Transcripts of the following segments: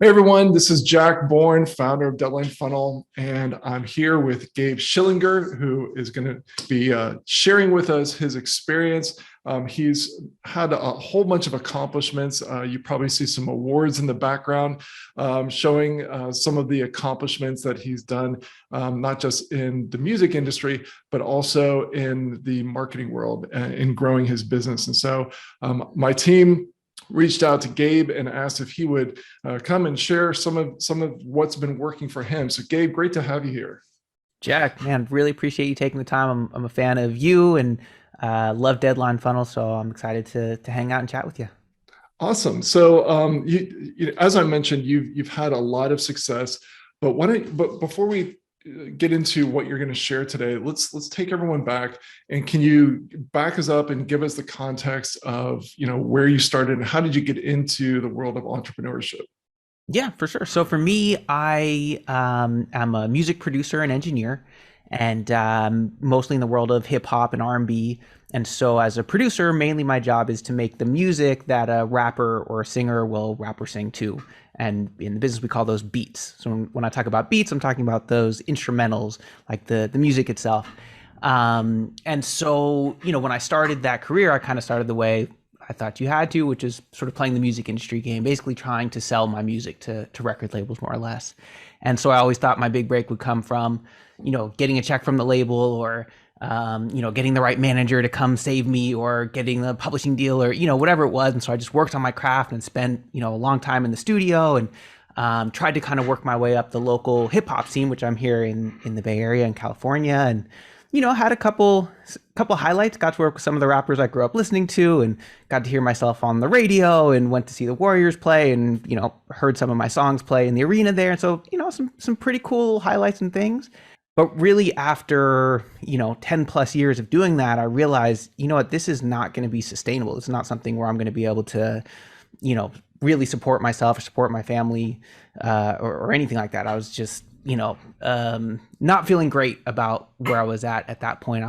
Hey everyone, this is Jack Bourne, founder of Deadline Funnel, and I'm here with Gabe Schillinger, who is going to be sharing with us his experience. He's had a whole bunch of accomplishments. You probably see some awards in the background showing some of the accomplishments that he's done, not just in the music industry, but also in the marketing world in growing his business. And so my team reached out to Gabe and asked if he would come and share some of what's been working for him. So Gabe, great to have you here. Jack, man, really appreciate you taking the time. I'm a fan of you and love Deadline Funnel, so I'm excited to hang out and chat with you. Awesome. So as I mentioned, you've had a lot of success, but before we get into what you're going to share today, let's take everyone back, and can you back us up and give us the context of where you started and how did you get into the world of entrepreneurship? Yeah, for sure. So for me, I am a music producer and engineer, and mostly in the world of hip hop and R&B. And so as a producer, mainly my job is to make the music that a rapper or a singer will rap or sing to. And in the business, we call those beats. So when I talk about beats, I'm talking about those instrumentals, like the music itself. And so, when I started that career, I kind of started the way I thought you had to, which is sort of playing the music industry game, basically trying to sell my music to record labels more or less. And so I always thought my big break would come from, getting a check from the label or, getting the right manager to come save me or getting the publishing deal or, whatever it was. And so I just worked on my craft and spent, a long time in the studio and tried to kind of work my way up the local hip hop scene, which I'm here in the Bay Area in California. And had a couple highlights, got to work with some of the rappers I grew up listening to and got to hear myself on the radio and went to see the Warriors play and, heard some of my songs play in the arena there. And so, some pretty cool highlights and things. But really after, 10 plus years of doing that, I realized, what, this is not going to be sustainable. It's not something where I'm going to be able to, really support myself or support my family or anything like that. I was just, not feeling great about where I was at that point.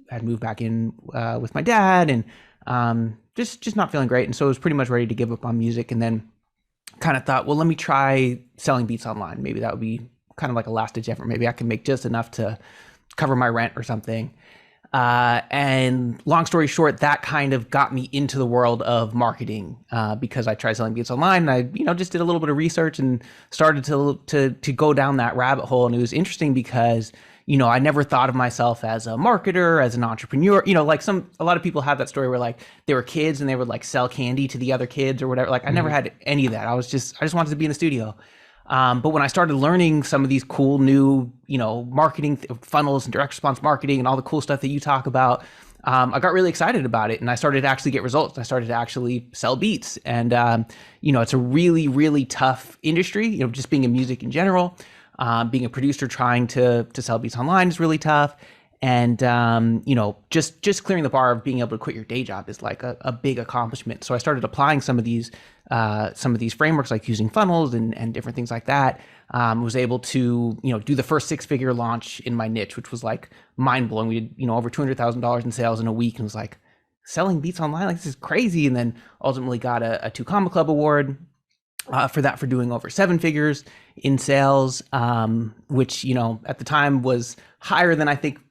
I'd moved back in with my dad and just not feeling great. And so I was pretty much ready to give up on music, and then kind of thought, well, let me try selling beats online. Maybe that would be kind of like a last ditch effort. Maybe I can make just enough to cover my rent or something. And long story short, that kind of got me into the world of marketing because I tried selling beats online. And I, just did a little bit of research and started to go down that rabbit hole. And it was interesting because, I never thought of myself as a marketer, as an entrepreneur. Like a lot of people have that story where like they were kids and they would like sell candy to the other kids or whatever. Like I never had any of that. I just wanted to be in the studio. But when I started learning some of these cool new, marketing funnels and direct response marketing and all the cool stuff that you talk about, I got really excited about it, and I started to actually get results. I started to actually sell beats, and it's a really, really tough industry. Just being in music in general, being a producer trying to sell beats online is really tough. And just clearing the bar of being able to quit your day job is like a big accomplishment. So I started applying some of these frameworks, like using funnels and different things like that. Was able to do the first six-figure launch in my niche, which was like mind blowing. We did over $200,000 in sales in a week, and was like, selling beats online, like this is crazy. And then ultimately got a 2 Comma Club award for doing over 7 figures in sales, which at the time was higher than I think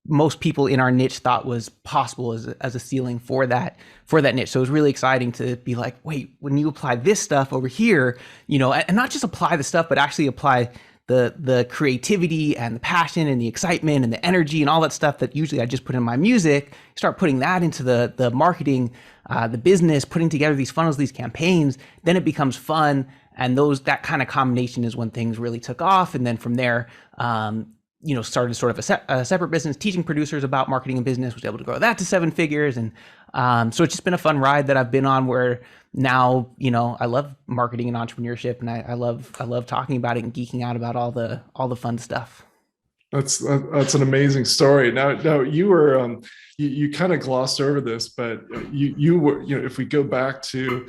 most people in our niche thought was possible as a ceiling for that niche. So it was really exciting to be like, wait, when you apply this stuff over here, and not just apply the stuff, but actually apply the creativity and the passion and the excitement and the energy and all that stuff that usually I just put in my music, start putting that into the marketing, the business, putting together these funnels, these campaigns, then it becomes fun. And that kind of combination is when things really took off. And then from there, started sort of a separate business, teaching producers about marketing and business, was able to grow that to 7 figures. And so it's just been a fun ride that I've been on, where now, I love marketing and entrepreneurship, and I love talking about it and geeking out about all the fun stuff. That's an amazing story. Now you were you kind of glossed over this, but you were, if we go back to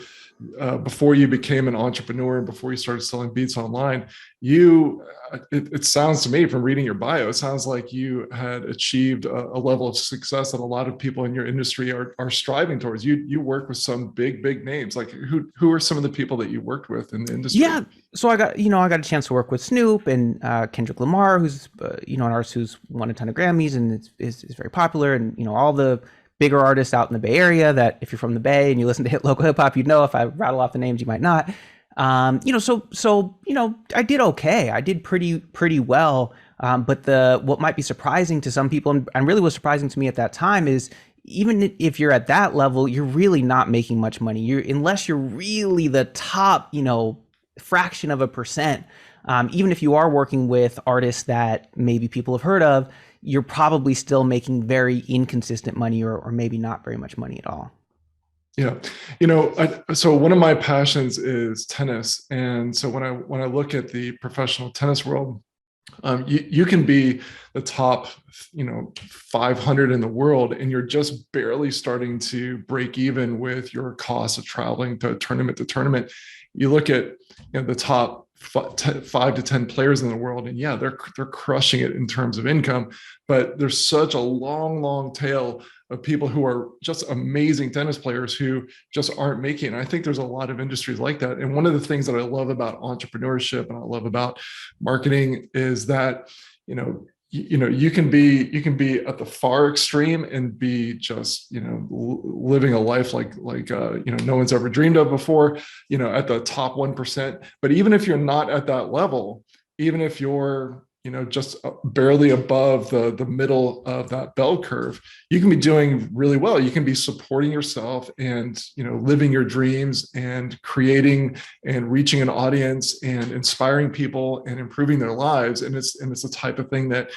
before you became an entrepreneur and before you started selling beats online, it sounds to me from reading your bio, it sounds like you had achieved a level of success that a lot of people in your industry are striving towards. You work with some big names. Like who are some of the people that you worked with in the industry? Yeah. So I got a chance to work with Snoop and Kendrick Lamar, who's an artist who's won a ton of Grammys and is very popular, and all the bigger artists out in the Bay Area that if you're from the Bay and you listen to local hip hop, you'd know. If I rattle off the names, you might not. I did okay. I did pretty well. But what might be surprising to some people, and really was surprising to me at that time, is even if you're at that level, you're really not making much money. Unless you're really the top, fraction of a percent. Even if you are working with artists that maybe people have heard of, you're probably still making very inconsistent money, or maybe not very much money at all. Yeah. So one of my passions is tennis. And so when I look at the professional tennis world, you can be the top, 500 in the world, and you're just barely starting to break even with your cost of traveling to tournament to tournament. You look at the top 5 to 10 players in the world, and yeah, they're crushing it in terms of income, but there's such a long tail of people who are just amazing tennis players who just aren't making it. And I think there's a lot of industries like that. And one of the things that I love about entrepreneurship and I love about marketing is that you can be at the far extreme and be just living a life like no one's ever dreamed of before, at the top 1%. But even if you're not at that level, even if you're just barely above the middle of that bell curve, you can be doing really well. You can be supporting yourself and living your dreams and creating and reaching an audience and inspiring people and improving their lives. And it's the type of thing that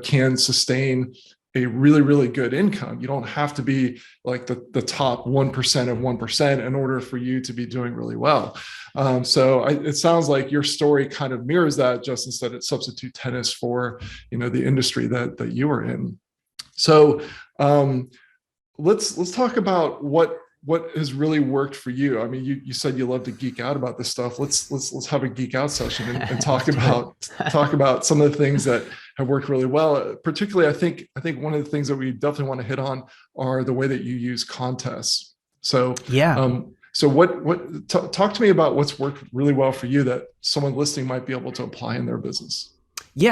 can sustain a really good income. You don't have to be like the top 1% of 1% in order for you to be doing really well. It sounds like your story kind of mirrors that, just instead it substitute tennis for the industry that you were in. So let's talk about what has really worked for you. I mean, you said you love to geek out about this stuff. Let's have a geek out session and talk about some of the things that have worked really well. Particularly, I think one of the things that we definitely want to hit on are the way that you use contests. So yeah. Talk to me about what's worked really well for you that someone listening might be able to apply in their business.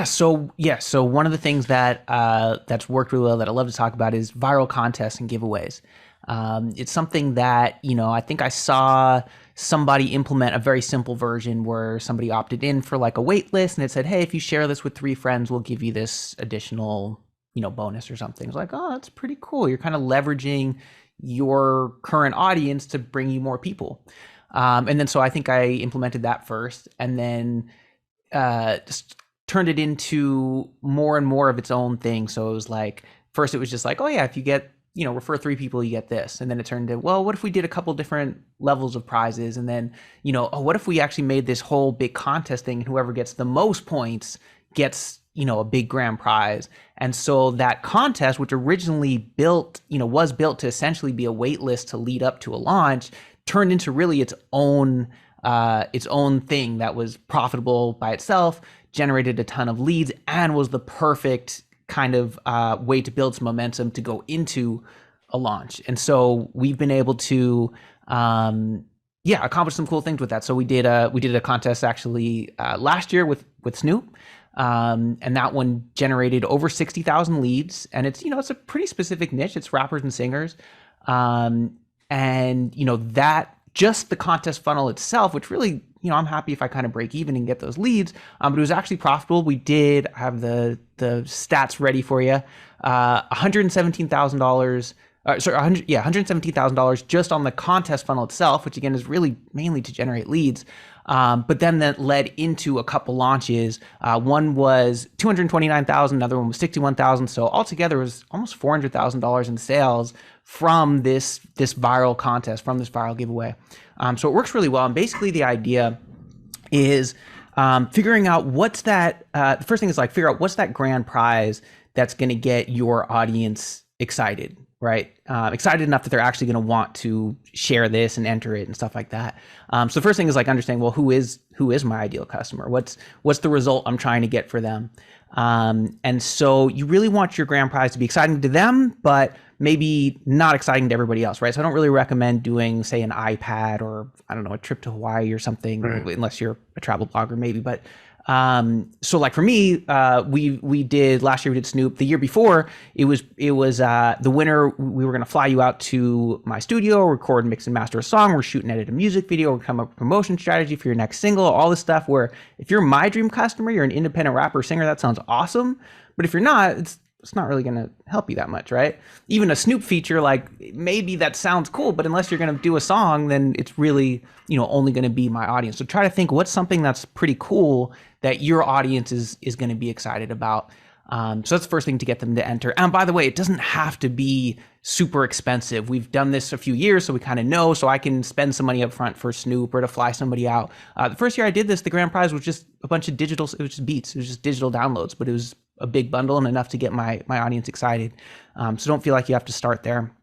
So one of the things that's worked really well that I love to talk about is viral contests and giveaways. It's something that, I think I saw somebody implement a very simple version where somebody opted in for like a wait list, and it said, hey, if you share this with 3 friends, we'll give you this additional, bonus or something. It's like, oh, that's pretty cool. You're kind of leveraging your current audience to bring you more people. And then so I think I implemented that first, and then just turned it into more and more of its own thing. So it was like, first it was just like, oh yeah, if you get, refer 3 people, you get this. And then it turned into, well, what if we did a couple different levels of prizes? And then, what if we actually made this whole big contest thing, and whoever gets the most points gets, a big grand prize. And so that contest, which originally was built to essentially be a wait list to lead up to a launch, turned into really its own thing that was profitable by itself, generated a ton of leads, and was the perfect kind of way to build some momentum to go into a launch. And so we've been able to accomplish some cool things with that. So we did a contest actually last year with Snoop. And that one generated over 60,000 leads, and it's a pretty specific niche. It's rappers and singers. That just the contest funnel itself, which really, I'm happy if I kind of break even and get those leads. But it was actually profitable. We did have the stats ready for you. $117,000. $117,000 just on the contest funnel itself, which again is really mainly to generate leads. But then that led into a couple launches. One was $229,000, another one was $61,000. So altogether it was almost $400,000 in sales from this viral contest, from this viral giveaway. So it works really well. And basically the idea is figuring out what's that, the first thing is like figure out what's that grand prize that's going to get your audience excited, right? Excited enough that they're actually going to want to share this and enter it and stuff like that. So the first thing is like understanding, well, who is my ideal customer? What's the result I'm trying to get for them? And so you really want your grand prize to be exciting to them, but maybe not exciting to everybody else, right? So I don't really recommend doing, say, an iPad or I don't know, a trip to Hawaii or something, right, unless you're a travel blogger, maybe. But so like for me, we did last year, we did Snoop. The year before, it was the winner. We were going to fly you out to my studio, record, mix and master a song. We're shooting, edit a music video. We're come up with a promotion strategy for your next single, all this stuff where if you're my dream customer, you're an independent rapper, singer, that sounds awesome. But if you're not, it's not really going to help you that much, right? Even a Snoop feature, like maybe that sounds cool, but unless you're going to do a song, then it's really, only going to be my audience. So try to think what's something that's pretty cool that your audience is going to be excited about. So that's the first thing to get them to enter. And by the way, it doesn't have to be super expensive. We've done this a few years, so we kind of know, so I can spend some money up front for Snoop or to fly somebody out. The first year I did this, the grand prize was just a bunch of digital, it was just beats. It was just digital downloads, but it was a big bundle and enough to get my audience excited. So don't feel like you have to start there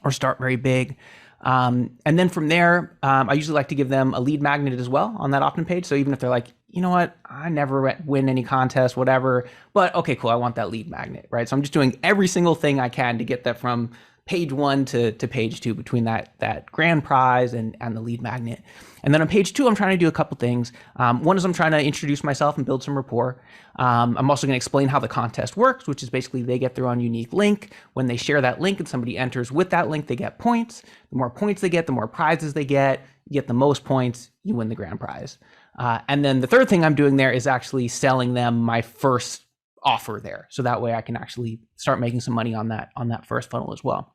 or start very big. And then from there, I usually like to give them a lead magnet as well on that opt-in page. So even if they're like, you know what, I never win any contest, whatever, but okay, cool, I want that lead magnet, right? So I'm just doing every single thing I can to get that from page 1 to page 2 between that grand prize and the lead magnet. And then on page 2, I'm trying to do a couple things. One is I'm trying to introduce myself and build some rapport. I'm also going to explain how the contest works, which is basically they get their own unique link. When they share that link and somebody enters with that link, they get points. The more points they get, the more prizes they get. You get the most points, you win the grand prize. And then the third thing I'm doing there is actually selling them my first offer there. So that way I can actually start making some money on that first funnel as well.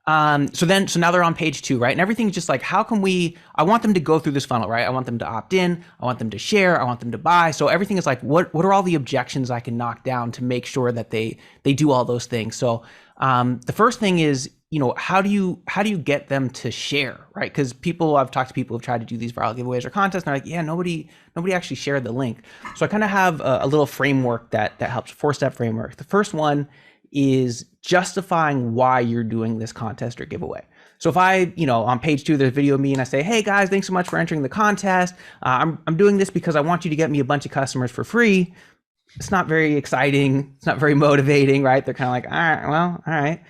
So now they're on page 2, right? And everything's just like, I want them to go through this funnel, right? I want them to opt in. I want them to share. I want them to buy. So everything is like, what are all the objections I can knock down to make sure that they do all those things? So, the first thing is, how do you get them to share, right? Because I've talked to people who've tried to do these viral giveaways or contests, and they're like, yeah, nobody actually shared the link. So I kind of have a little framework that helps, 4-step framework. The first one is justifying why you're doing this contest or giveaway. So if I, on page 2, there's a video of me and I say, hey guys, thanks so much for entering the contest. I'm doing this because I want you to get me a bunch of customers for free. It's not very exciting. It's not very motivating, right? They're kind of like, all right, well, all right.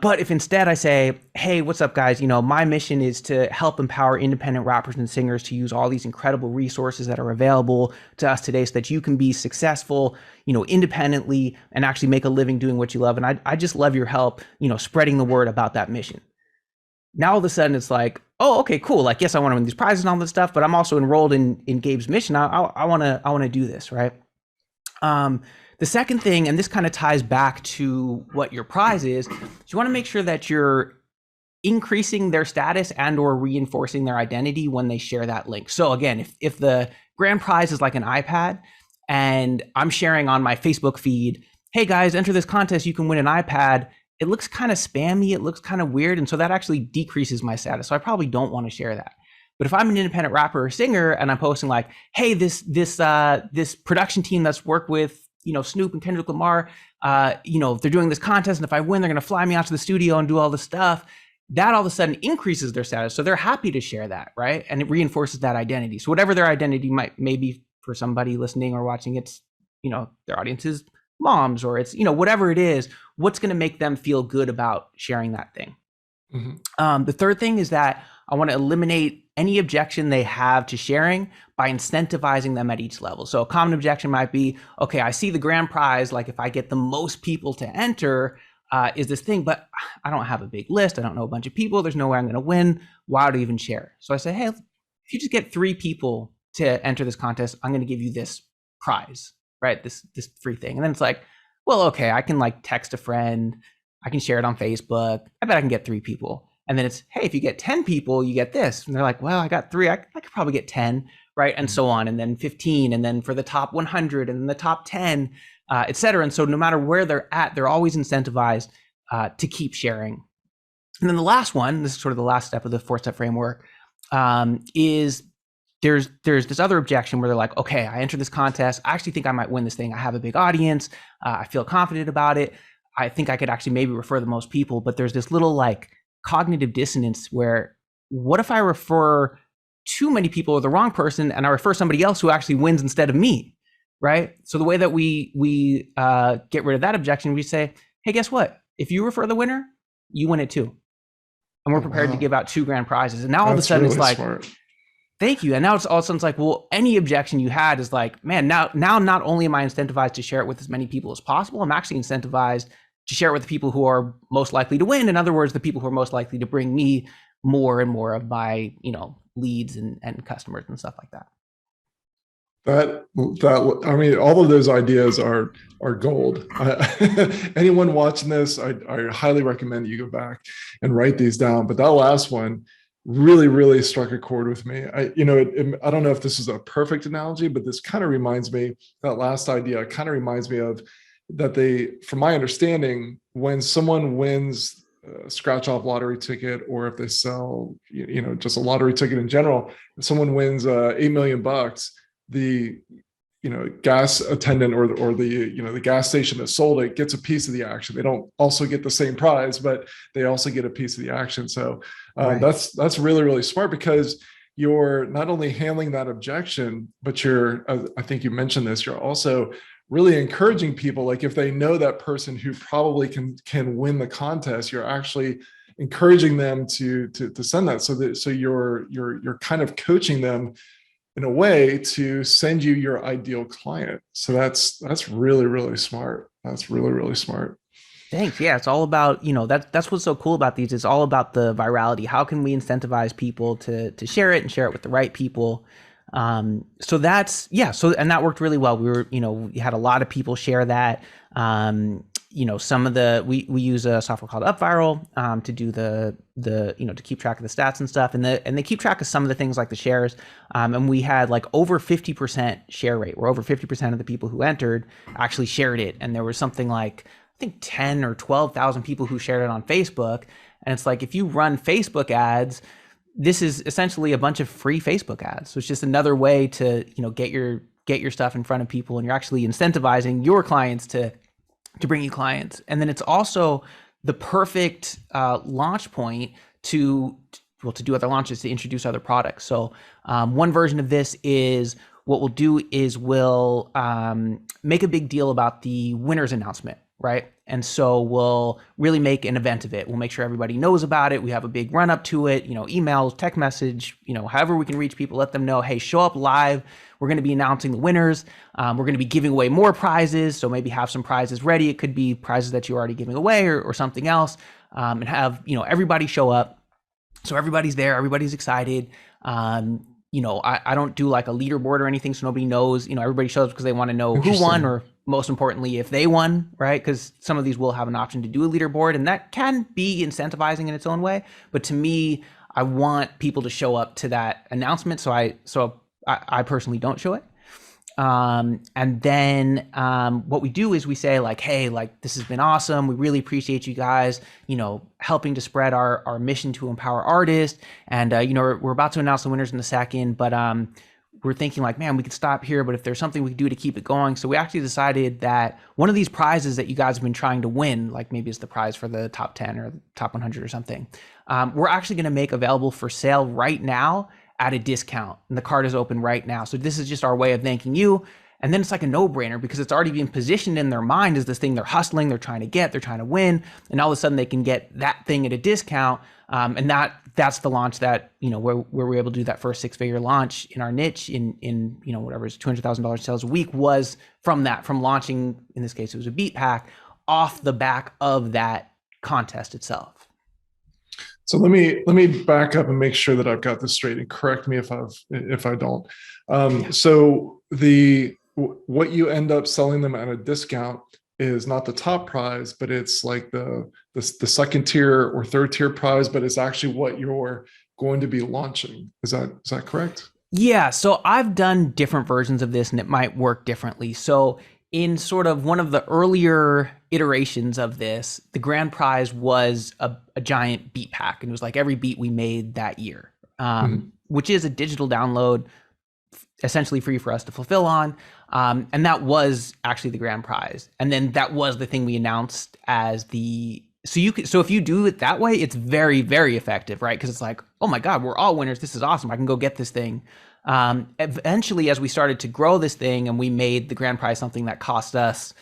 But if instead I say, hey, what's up guys? My mission is to help empower independent rappers and singers to use all these incredible resources that are available to us today so that you can be successful, independently and actually make a living doing what you love. And I just love your help, spreading the word about that mission. Now all of a sudden it's like, oh, okay, cool. Like, yes, I want to win these prizes and all this stuff, but I'm also enrolled in Gabe's mission. I want to do this, right? The second thing, and this kind of ties back to what your prize is you want to make sure that you're increasing their status and or reinforcing their identity when they share that link. So again, if the grand prize is like an iPad and I'm sharing on my Facebook feed, hey guys, enter this contest, you can win an iPad, it looks kind of spammy, it looks kind of weird, and so that actually decreases my status. So I probably don't want to share that. But if I'm an independent rapper or singer and I'm posting like, hey, this production team that's worked with Snoop and Kendrick Lamar, they're doing this contest, and if I win, they're going to fly me out to the studio and do all this stuff. That all of a sudden increases their status. So they're happy to share that, right? And it reinforces that identity. So whatever their identity may be for somebody listening or watching, it's, their audience is moms, or it's, whatever it is, what's going to make them feel good about sharing that thing. Mm-hmm. The third thing is that I want to eliminate any objection they have to sharing by incentivizing them at each level. So a common objection might be, okay, I see the grand prize, like if I get the most people to enter, is this thing, but I don't have a big list. I don't know a bunch of people. There's no way I'm going to win. Why would I even share? So I say, hey, if you just get 3 people to enter this contest, I'm going to give you this prize, right? This free thing. And then it's like, well, okay, I can like text a friend. I can share it on Facebook. I bet I can get 3 people. And then it's, hey, if you get 10 people, you get this. And they're like, well, I got 3. I could probably get 10, right? And so on. And then 15. And then for the top 100 and then the top 10, et cetera. And so no matter where they're at, they're always incentivized to keep sharing. And then the last one, this is sort of the last step of the 4-step framework, is there's this other objection where they're like, okay, I entered this contest. I actually think I might win this thing. I have a big audience. I feel confident about it. I think I could actually maybe refer the most people, but there's this little like cognitive dissonance where what if I refer too many people or the wrong person and I refer somebody else who actually wins instead of me, right? So the way that we get rid of that objection, we say, hey, guess what? If you refer the winner, you win it too. And we're Oh, prepared to wow. give out 2 grand prizes. And now all of a That's sudden it's really like, smart. thank you. And now it's all of a sudden it's like, well, any objection you had is like, man, now not only am I incentivized to share it with as many people as possible, I'm actually incentivized to share it with the people who are most likely to win. In other words, the people who are most likely to bring me more and more of my, leads and customers and stuff like that. I mean, all of those ideas are gold. Anyone watching this, I highly recommend you go back and write these down. But that last one really struck a chord with me. I don't know if this is a perfect analogy, but this kind of reminds me, that last idea kind of reminds me of that from my understanding, when someone wins a scratch off lottery ticket, or if they sell, just a lottery ticket in general, if someone wins $8 million, the gas attendant or the gas station that sold it gets a piece of the action. They don't also get the same prize, but they also get a piece of the action. So Right. that's really smart, because you're not only handling that objection, but I think you mentioned this, you're also really encouraging people. Like if they know that person who probably can win the contest, you're actually encouraging them to send that. So you're kind of coaching them in a way to send you your ideal client. So that's really smart. That's really smart. Thanks. Yeah, it's all about, that's what's so cool about these. It's all about the virality. How can we incentivize people to share it and share it with the right people? So that's, yeah. So, and that worked really well. We had a lot of people share that. Some of we use a software called UpViral, to do to keep track of the stats and stuff. And they keep track of some of the things like the shares. And we had like over 50% share rate, where over 50% of the people who entered actually shared it. And there was something like, I think 10 or 12,000 people who shared it on Facebook. And it's like, if you run Facebook ads, this is essentially a bunch of free Facebook ads. So it's just another way to, get your stuff in front of people, and you're actually incentivizing your clients to bring you clients. And then it's also the perfect launch point to do other launches, to introduce other products. So one version of this is, what we'll do is we'll make a big deal about the winner's announcement, right? And so we'll really make an event of it. We'll make sure everybody knows about it. We have a big run up to it, emails, text message, however we can reach people, let them know, hey, show up live. We're going to be announcing the winners. We're going to be giving away more prizes. So maybe have some prizes ready. It could be prizes that you're already giving away, or something else, and have, everybody show up. So everybody's there. Everybody's excited. I don't do like a leaderboard or anything, so nobody knows. Everybody shows up because they want to know who won, or most importantly, if they won, right? Because some of these will have an option to do a leaderboard, and that can be incentivizing in its own way. But to me, I want people to show up to that announcement, so I personally don't show it. And then what we do is we say like, hey, like this has been awesome. We really appreciate you guys, helping to spread our mission to empower artists. And, we're about to announce the winners in a second, but we're thinking like, man, we could stop here, but if there's something we could do to keep it going. So we actually decided that one of these prizes that you guys have been trying to win, like maybe it's the prize for the top 10 or the top 100 or something, we're actually going to make available for sale right now at a discount, and the card is open right now. So this is just our way of thanking you. And then it's like a no-brainer, because it's already being positioned in their mind as this thing they're hustling, they're trying to win, and all of a sudden they can get that thing at a discount. And that's the launch that, where we're able to do that first 6-figure launch in our niche in whatever is $200,000 sales a week, was from launching, in this case it was a beat pack, off the back of that contest itself. So let me back up and make sure that I've got this straight, and correct me if I don't. So what you end up selling them at a discount is not the top prize, but it's like the second tier or third tier prize, but it's actually what you're going to be launching. Is that correct? Yeah. So I've done different versions of this, and it might work differently. So in sort of one of the earlier iterations of this, the grand prize was a giant beat pack, and it was like every beat we made that year, which is a digital download. essentially free for us to fulfill on. And that was actually the grand prize. And then that was the thing we announced as the, so if you do it that way, it's very, very effective, right? Because it's like, oh my God, we're all winners. This is awesome. I can go get this thing. Eventually, as we started to grow this thing and we made the grand prize something that cost us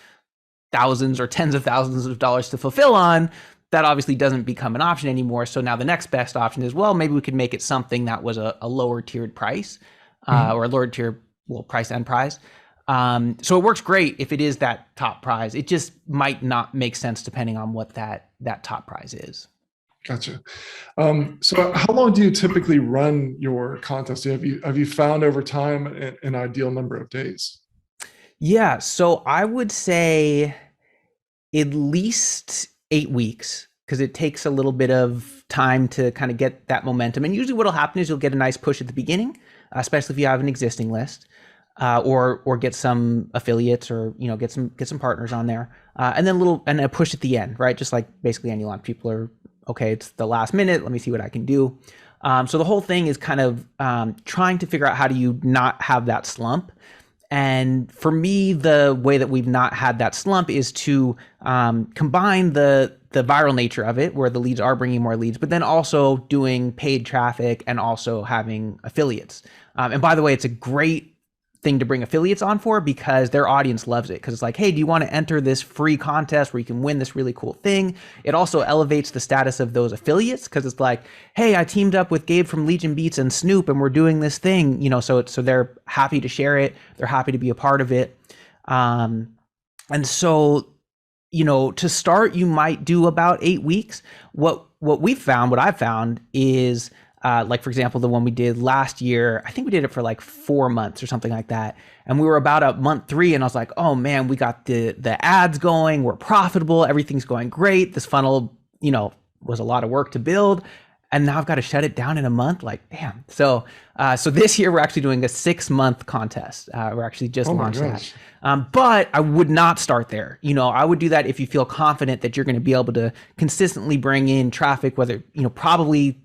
thousands or tens of thousands of dollars to fulfill on, that obviously doesn't become an option anymore. So now the next best option is, well, maybe we could make it something that was a lower tiered price, or a lower tier, well, price and prize. So it works great if it is that top prize. It just might not make sense depending on what that top prize is. Gotcha. So how long do you typically run your contest? Have you found over time an ideal number of days? Yeah, so I would say at least 8 weeks, because it takes a little bit of time to kind of get that momentum. And usually what'll happen is you'll get a nice push at the beginning, especially if you have an existing list, or get some affiliates, or get some partners on there, and then a push at the end, right? Just like basically any launch, people are, okay, it's the last minute, let me see what I can do. So the whole thing is kind of trying to figure out how do you not have that slump. And for me, the way that we've not had that slump is to combine the viral nature of it, where the leads are bringing more leads, but then also doing paid traffic and also having affiliates. And by the way, it's a great thing to bring affiliates on for, because their audience loves it. Because it's like, hey, do you want to enter this free contest where you can win this really cool thing? It also elevates the status of those affiliates, because it's like, hey, I teamed up with Gabe from Legion Beats and Snoop, and we're doing this thing, so they're happy to share it. They're happy to be a part of it. And so, to start, you might do about 8 weeks. What I've found is, like, for example, the one we did last year, I think we did it for like 4 months or something like that. And we were about at month 3, and I was like, oh man, we got the ads going, we're profitable, everything's going great. This funnel, was a lot of work to build. And now I've got to shut it down in a month. Like, damn. So this year we're actually doing a 6-month contest. We're actually just launched that. But I would not start there. I would do that if you feel confident that you're going to be able to consistently bring in traffic, whether, probably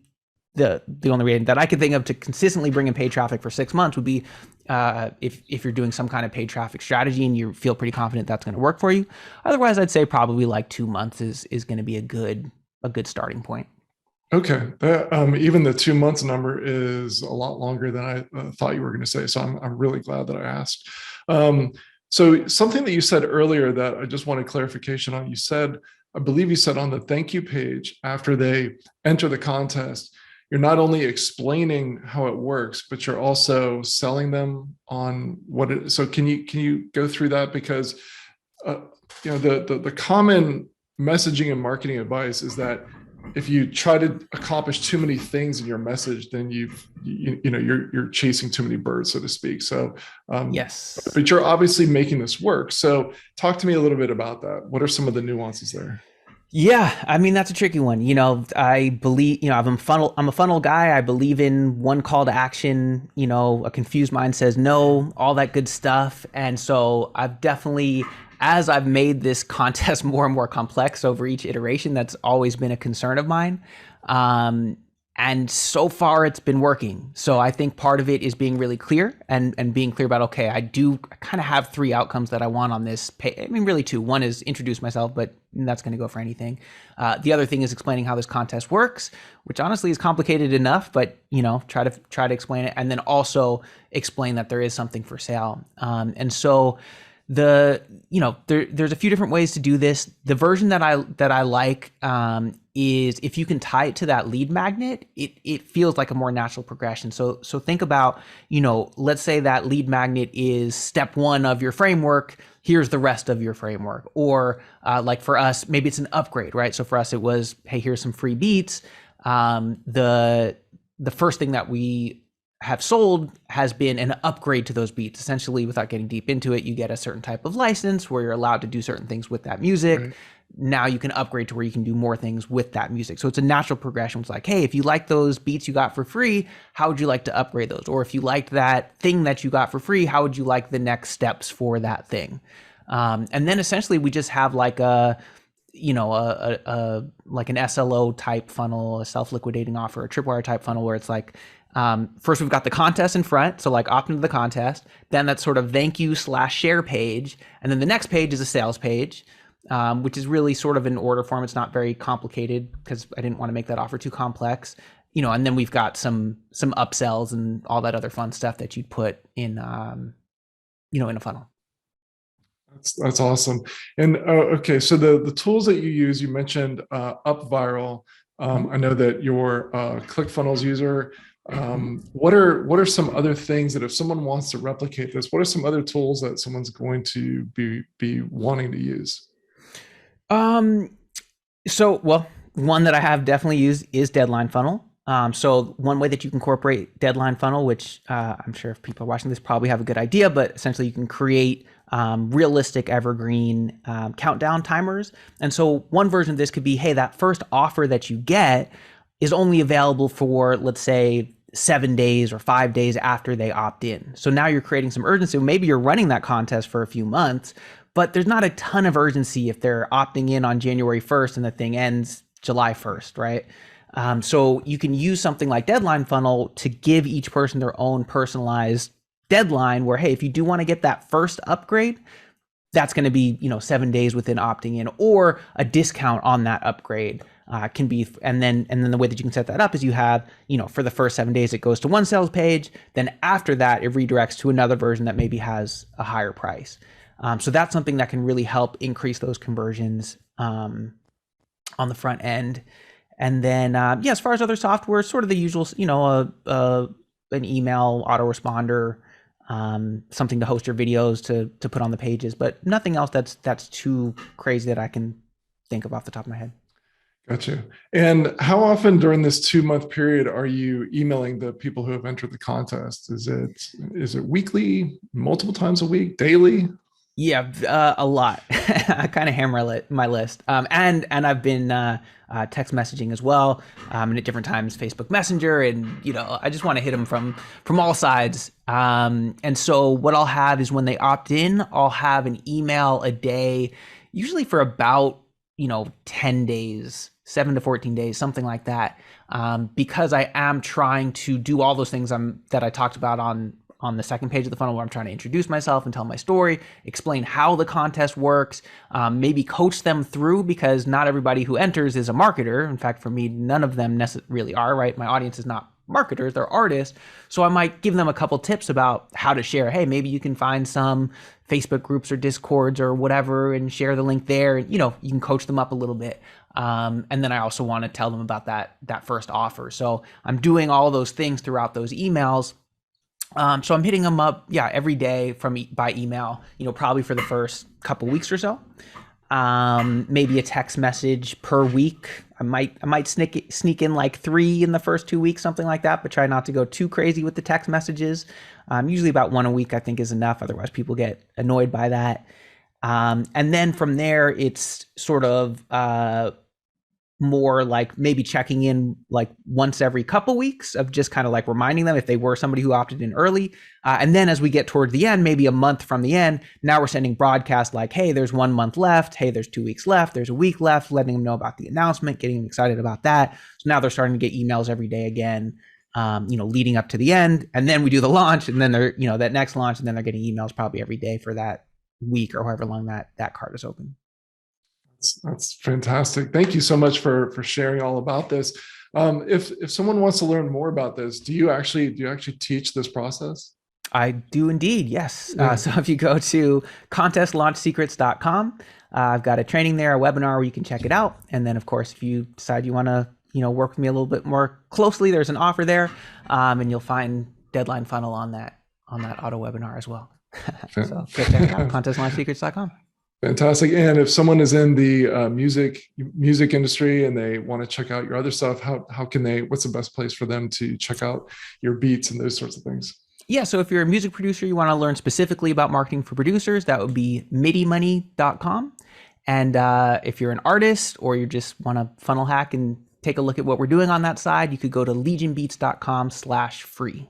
the only way that I could think of to consistently bring in paid traffic for 6 months would be if you're doing some kind of paid traffic strategy and you feel pretty confident that's going to work for you. Otherwise, I'd say probably like 2 months is going to be a good starting point. Okay, even the 2 months number is a lot longer than I thought you were going to say. So I'm really glad that I asked. So something that you said earlier that I just wanted clarification on. I believe you said on the thank you page after they enter the contest, you're not only explaining how it works, but you're also selling them on what it is. So can you go through that? Because the common messaging and marketing advice is that if you try to accomplish too many things in your message, then you're chasing too many birds, so to speak. So yes, but you're obviously making this work. So talk to me a little bit about that. What are some of the nuances there? Yeah, I mean, that's a tricky one. I believe, I'm a funnel guy. I believe in one call to action. A confused mind says no, all that good stuff. And so I've definitely, as I've made this contest more and more complex over each iteration, that's always been a concern of mine. And so far it's been working. So I think part of it is being really clear and being clear about, okay, I kind of have 3 outcomes that I want on this page. I mean, really 2. One is introduce myself, but that's going to go for anything. The other thing is explaining how this contest works, which honestly is complicated enough, but try to explain it. And then also explain that there is something for sale. And so there's a few different ways to do this. The version that I like is if you can tie it to that lead magnet, it feels like a more natural progression. So think about, let's say that lead magnet is step 1 of your framework. Here's the rest of your framework. Or like for us, maybe it's an upgrade, right? So for us, it was, hey, here's some free beats. The first thing that we have sold has been an upgrade to those beats. Essentially, without getting deep into it, you get a certain type of license where you're allowed to do certain things with that music. Right. Now you can upgrade to where you can do more things with that music. So it's a natural progression. It's like, hey, if you like those beats you got for free, how would you like to upgrade those? Or if you liked that thing that you got for free, how would you like the next steps for that thing? And then essentially we just have like like an SLO type funnel, a self-liquidating offer, a tripwire type funnel where it's like, First, we've got the contest in front, so like opt into the contest. Then that sort of thank you / share page, and then the next page is a sales page, which is really sort of in order form. It's not very complicated because I didn't want to make that offer too complex. And then we've got some upsells and all that other fun stuff that you'd put in in a funnel. That's awesome. And okay, so the tools that you use, you mentioned UpViral. I know that you're a ClickFunnels user. What are some other things that if someone wants to replicate this, what are some other tools that someone's going to be wanting to use? Well, one that I have definitely used is Deadline Funnel. So one way that you can incorporate Deadline Funnel, which I'm sure if people are watching this probably have a good idea, but essentially you can create realistic evergreen countdown timers. And so one version of this could be, hey, that first offer that you get is only available for, let's say, 7 days or 5 days after they opt in. So now you're creating some urgency. Maybe you're running that contest for a few months, but there's not a ton of urgency if they're opting in on January 1st and the thing ends July 1st, right? So you can use something like Deadline Funnel to give each person their own personalized deadline where, hey, if you do want to get that first upgrade, that's going to be, 7 days within opting in, or a discount on that upgrade can be. And then the way that you can set that up is you have, for the first 7 days, it goes to one sales page. Then after that, it redirects to another version that maybe has a higher price. So that's something that can really help increase those conversions on the front end. And then, as far as other software, sort of the usual, an email autoresponder, something to host your videos to put on the pages, but nothing else that's too crazy that I can think of off the top of my head. Gotcha. And how often during this 2-month period are you emailing the people who have entered the contest? Is it weekly, multiple times a week, daily? Yeah, a lot. I kind of hammer my list, and I've been text messaging as well, and at different times Facebook Messenger, and I just want to hit them from all sides. And so what I'll have is when they opt in, I'll have an email a day, usually for about 10 days, 7 to 14 days, something like that, because I am trying to do all those things that I talked about on the second page of the funnel, where I'm trying to introduce myself and tell my story, explain how the contest works, maybe coach them through, because not everybody who enters is a marketer. In fact, for me, none of them really are, right? My audience is not marketers, they're artists. So I might give them a couple tips about how to share. Hey, maybe you can find some Facebook groups or Discords or whatever and share the link there. And, you can coach them up a little bit. And then I also want to tell them about that first offer. So I'm doing all those things throughout those emails. So I'm hitting them up, every day by email, probably for the first couple weeks or so. Maybe a text message per week. I might sneak in like 3 in the first 2 weeks, something like that, but try not to go too crazy with the text messages. Usually about 1 a week, I think, is enough. Otherwise, people get annoyed by that. And then from there, it's sort of more like maybe checking in like once every couple weeks of just kind of like reminding them if they were somebody who opted in early. And then as we get towards the end, maybe a month from the end, now we're sending broadcasts like, hey, there's 1 month left. Hey, there's 2 weeks left. There's a week left, letting them know about the announcement, getting them excited about that. So now they're starting to get emails every day again, leading up to the end. And then we do the launch, and then they're, that next launch, and then they're getting emails probably every day for that week or however long that card is open. That's fantastic. Thank you so much for sharing all about this. If someone wants to learn more about this, do you actually teach this process? I do indeed, yes. Yeah. So if you go to contestlaunchsecrets.com, I've got a training there, a webinar where you can check it out. And then, of course, if you decide you want to, work with me a little bit more closely, there's an offer there, and you'll find Deadline Funnel on that auto webinar as well. So go check it out, contestlaunchsecrets.com. Fantastic. And if someone is in the music industry and they want to check out your other stuff, what's the best place for them to check out your beats and those sorts of things? Yeah, so if you're a music producer, you want to learn specifically about marketing for producers, that would be midimoney.com. And if you're an artist or you just want to funnel hack and take a look at what we're doing on that side, you could go to legionbeats.com/free.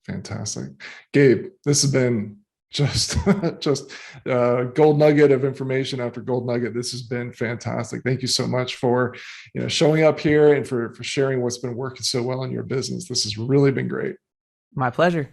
Fantastic. Gabe, this has been just just gold nugget of information after gold nugget. This has been fantastic. Thank you so much for showing up here and for sharing what's been working so well in your business. This has really been great. My pleasure.